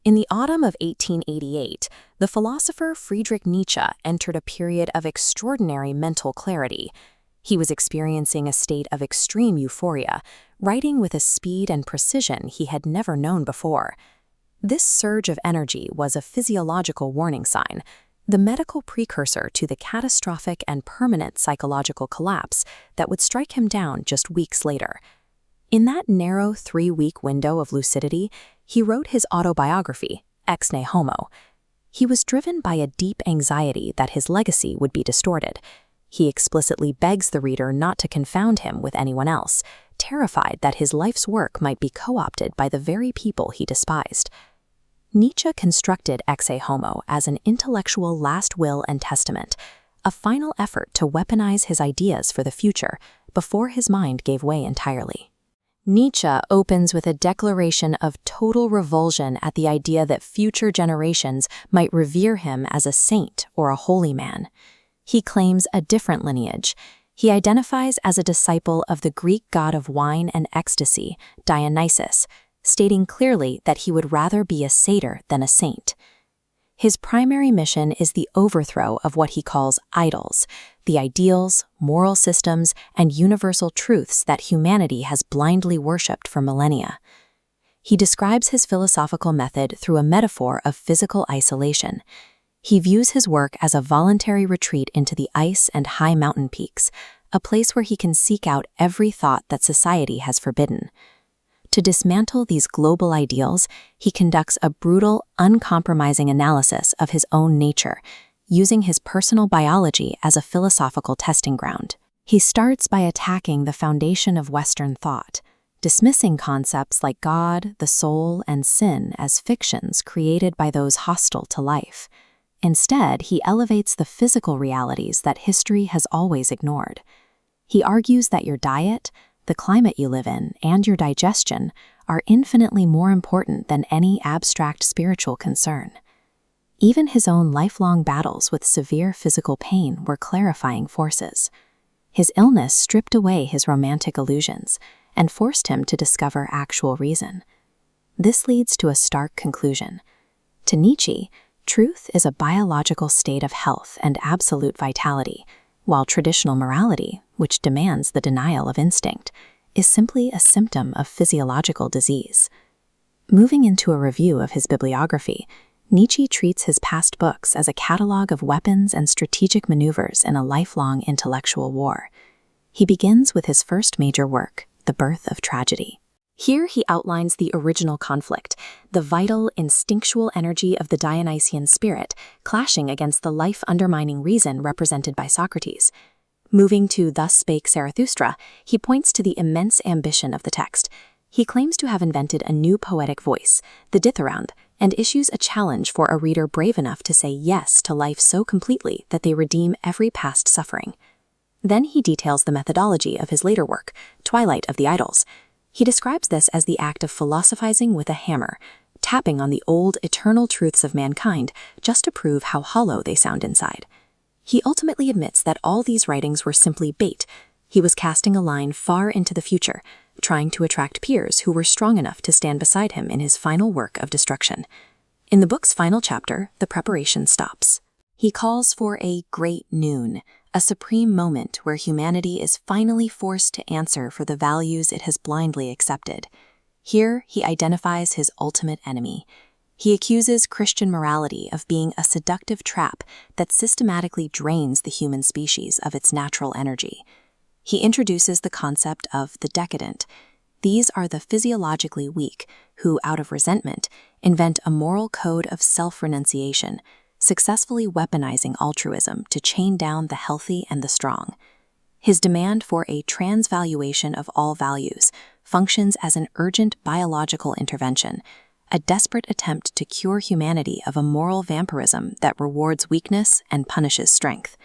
In the autumn of 1888, the philosopher Friedrich Nietzsche entered a period of extraordinary mental clarity. He was experiencing a state of extreme euphoria, writing with a speed and precision he had never known before. This surge of energy was a physiological warning sign, the medical precursor to the catastrophic and permanent psychological collapse that would strike him down just weeks later. In that narrow 3-week window of lucidity, he wrote his autobiography, Ecce Homo. He was driven by a deep anxiety that his legacy would be distorted. He explicitly begs the reader not to confound him with anyone else, terrified that his life's work might be co-opted by the very people he despised. Nietzsche constructed Ecce Homo as an intellectual last will and testament, a final effort to weaponize his ideas for the future before his mind gave way entirely. Nietzsche opens with a declaration of total revulsion at the idea that future generations might revere him as a saint or a holy man. He claims a different lineage. He identifies as a disciple of the Greek god of wine and ecstasy, Dionysus, stating clearly that he would rather be a satyr than a saint. His primary mission is the overthrow of what he calls idols, the ideals, moral systems, and universal truths that humanity has blindly worshipped for millennia. He describes his philosophical method through a metaphor of physical isolation. He views his work as a voluntary retreat into the ice and high mountain peaks, a place where he can seek out every thought that society has forbidden. To dismantle these global ideals, he conducts a brutal, uncompromising analysis of his own nature, using his personal biology as a philosophical testing ground. He starts by attacking the foundation of Western thought, dismissing concepts like God, the soul, and sin as fictions created by those hostile to life. Instead, he elevates the physical realities that history has always ignored. He argues that your diet, the climate you live in, and your digestion are infinitely more important than any abstract spiritual concern. Even his own lifelong battles with severe physical pain were clarifying forces. His illness stripped away his romantic illusions and forced him to discover actual reason. This leads to a stark conclusion. To Nietzsche, truth is a biological state of health and absolute vitality, while traditional morality, which demands the denial of instinct, is simply a symptom of physiological disease. Moving into a review of his bibliography, Nietzsche treats his past books as a catalog of weapons and strategic maneuvers in a lifelong intellectual war. He begins with his first major work, The Birth of Tragedy. Here he outlines the original conflict, the vital, instinctual energy of the Dionysian spirit clashing against the life-undermining reason represented by Socrates. Moving to Thus Spake Zarathustra, he points to the immense ambition of the text. He claims to have invented a new poetic voice, the dithyramb, and issues a challenge for a reader brave enough to say yes to life so completely that they redeem every past suffering. Then he details the methodology of his later work, Twilight of the Idols. He describes this as the act of philosophizing with a hammer, tapping on the old, eternal truths of mankind just to prove how hollow they sound inside. He ultimately admits that all these writings were simply bait. He was casting a line far into the future, trying to attract peers who were strong enough to stand beside him in his final work of destruction. In the book's final chapter, the preparation stops. He calls for a great noon, a supreme moment where humanity is finally forced to answer for the values it has blindly accepted. Here, he identifies his ultimate enemy. He accuses Christian morality of being a seductive trap that systematically drains the human species of its natural energy. He introduces the concept of the decadent. These are the physiologically weak who, out of resentment, invent a moral code of self-renunciation, successfully weaponizing altruism to chain down the healthy and the strong. His demand for a transvaluation of all values functions as an urgent biological intervention, a desperate attempt to cure humanity of a moral vampirism that rewards weakness and punishes strength.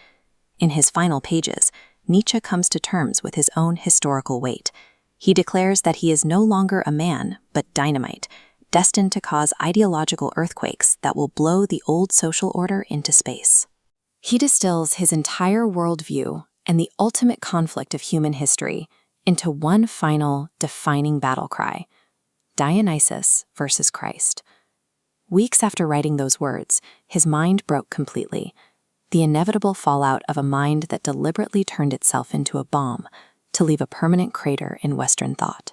In his final pages, Nietzsche comes to terms with his own historical weight. He declares that he is no longer a man, but dynamite, destined to cause ideological earthquakes that will blow the old social order into space. He distills his entire worldview and the ultimate conflict of human history into one final, defining battle cry: Dionysus versus Christ. Weeks after writing those words, his mind broke completely. The inevitable fallout of a mind that deliberately turned itself into a bomb to leave a permanent crater in Western thought.